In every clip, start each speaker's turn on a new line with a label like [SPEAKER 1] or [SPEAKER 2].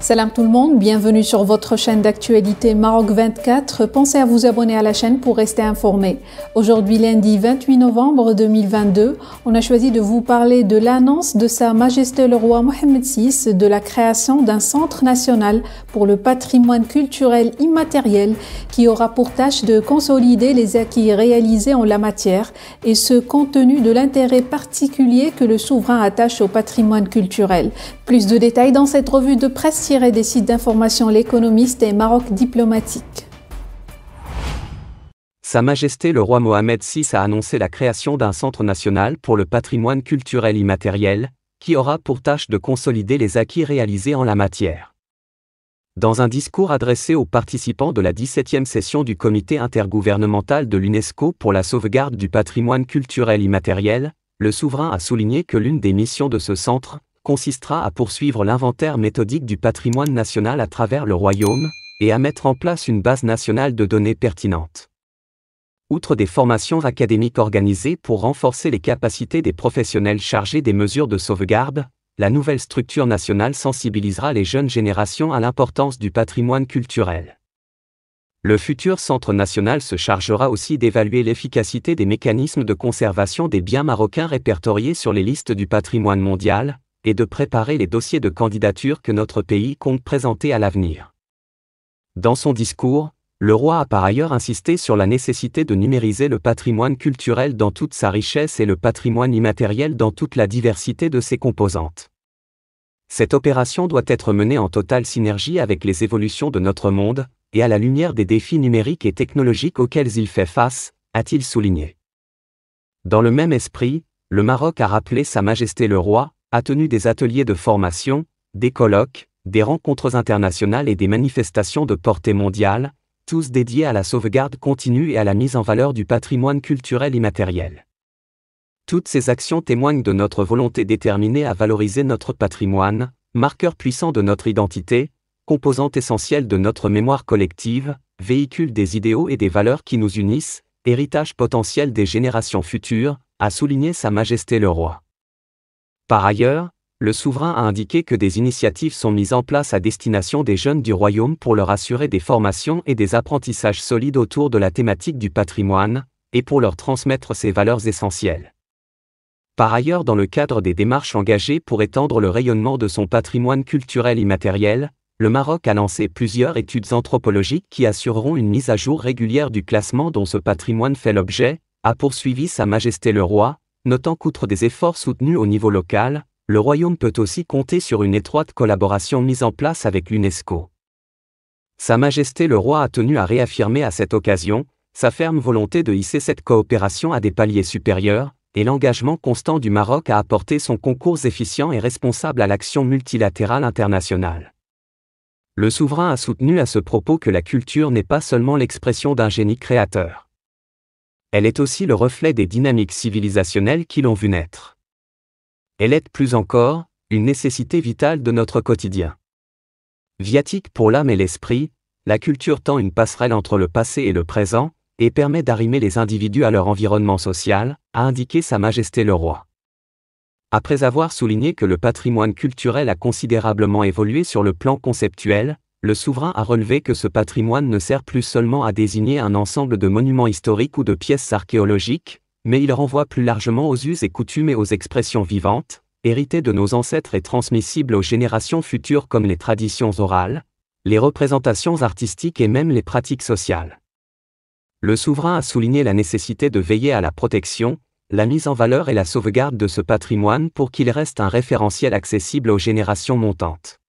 [SPEAKER 1] Salam tout le monde, bienvenue sur votre chaîne d'actualité Maroc 24. Pensez à vous abonner à la chaîne pour rester informé. Aujourd'hui lundi 28 novembre 2022, on a choisi de vous parler de l'annonce de Sa Majesté le Roi Mohammed VI de la création d'un centre national pour le patrimoine culturel immatériel qui aura pour tâche de consolider les acquis réalisés en la matière et ce compte tenu de l'intérêt particulier que le souverain attache au patrimoine culturel. Plus de détails dans cette revue de presse tirée des sites d'information L'Économiste et Maroc Diplomatique.
[SPEAKER 2] Sa Majesté le Roi Mohammed VI a annoncé la création d'un centre national pour le patrimoine culturel immatériel, qui aura pour tâche de consolider les acquis réalisés en la matière. Dans un discours adressé aux participants de la 17e session du Comité intergouvernemental de l'UNESCO pour la sauvegarde du patrimoine culturel immatériel, le souverain a souligné que l'une des missions de ce centre consistera à poursuivre l'inventaire méthodique du patrimoine national à travers le royaume et à mettre en place une base nationale de données pertinentes. Outre des formations académiques organisées pour renforcer les capacités des professionnels chargés des mesures de sauvegarde, la nouvelle structure nationale sensibilisera les jeunes générations à l'importance du patrimoine culturel. Le futur centre national se chargera aussi d'évaluer l'efficacité des mécanismes de conservation des biens marocains répertoriés sur les listes du patrimoine mondial, et de préparer les dossiers de candidature que notre pays compte présenter à l'avenir. Dans son discours, le roi a par ailleurs insisté sur la nécessité de numériser le patrimoine culturel dans toute sa richesse et le patrimoine immatériel dans toute la diversité de ses composantes. Cette opération doit être menée en totale synergie avec les évolutions de notre monde, et à la lumière des défis numériques et technologiques auxquels il fait face, a-t-il souligné. Dans le même esprit, le Maroc a rappelé Sa Majesté le Roi, a tenu des ateliers de formation, des colloques, des rencontres internationales et des manifestations de portée mondiale, tous dédiés à la sauvegarde continue et à la mise en valeur du patrimoine culturel immatériel. Toutes ces actions témoignent de notre volonté déterminée à valoriser notre patrimoine, marqueur puissant de notre identité, composante essentielle de notre mémoire collective, véhicule des idéaux et des valeurs qui nous unissent, héritage potentiel des générations futures, a souligné Sa Majesté le Roi. Par ailleurs, le souverain a indiqué que des initiatives sont mises en place à destination des jeunes du royaume pour leur assurer des formations et des apprentissages solides autour de la thématique du patrimoine, et pour leur transmettre ces valeurs essentielles. Par ailleurs, dans le cadre des démarches engagées pour étendre le rayonnement de son patrimoine culturel immatériel, le Maroc a lancé plusieurs études anthropologiques qui assureront une mise à jour régulière du classement dont ce patrimoine fait l'objet, a poursuivi Sa Majesté le Roi, notant qu'outre des efforts soutenus au niveau local, le royaume peut aussi compter sur une étroite collaboration mise en place avec l'UNESCO. Sa Majesté le Roi a tenu à réaffirmer à cette occasion sa ferme volonté de hisser cette coopération à des paliers supérieurs, et l'engagement constant du Maroc à apporter son concours efficient et responsable à l'action multilatérale internationale. Le souverain a soutenu à ce propos que la culture n'est pas seulement l'expression d'un génie créateur. Elle est aussi le reflet des dynamiques civilisationnelles qui l'ont vu naître. Elle est, plus encore, une nécessité vitale de notre quotidien. Viatique pour l'âme et l'esprit, la culture tend une passerelle entre le passé et le présent, et permet d'arrimer les individus à leur environnement social, a indiqué Sa Majesté le Roi. Après avoir souligné que le patrimoine culturel a considérablement évolué sur le plan conceptuel, le souverain a relevé que ce patrimoine ne sert plus seulement à désigner un ensemble de monuments historiques ou de pièces archéologiques, mais il renvoie plus largement aux us et coutumes et aux expressions vivantes, héritées de nos ancêtres et transmissibles aux générations futures comme les traditions orales, les représentations artistiques et même les pratiques sociales. Le souverain a souligné la nécessité de veiller à la protection, la mise en valeur et la sauvegarde de ce patrimoine pour qu'il reste un référentiel accessible aux générations montantes.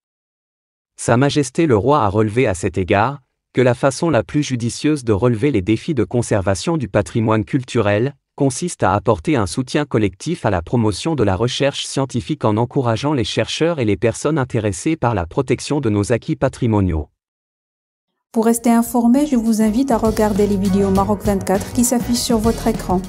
[SPEAKER 2] Sa Majesté le Roi a relevé à cet égard que la façon la plus judicieuse de relever les défis de conservation du patrimoine culturel consiste à apporter un soutien collectif à la promotion de la recherche scientifique en encourageant les chercheurs et les personnes intéressées par la protection de nos acquis patrimoniaux.
[SPEAKER 1] Pour rester informé, je vous invite à regarder les vidéos Maroc 24 qui s'affichent sur votre écran.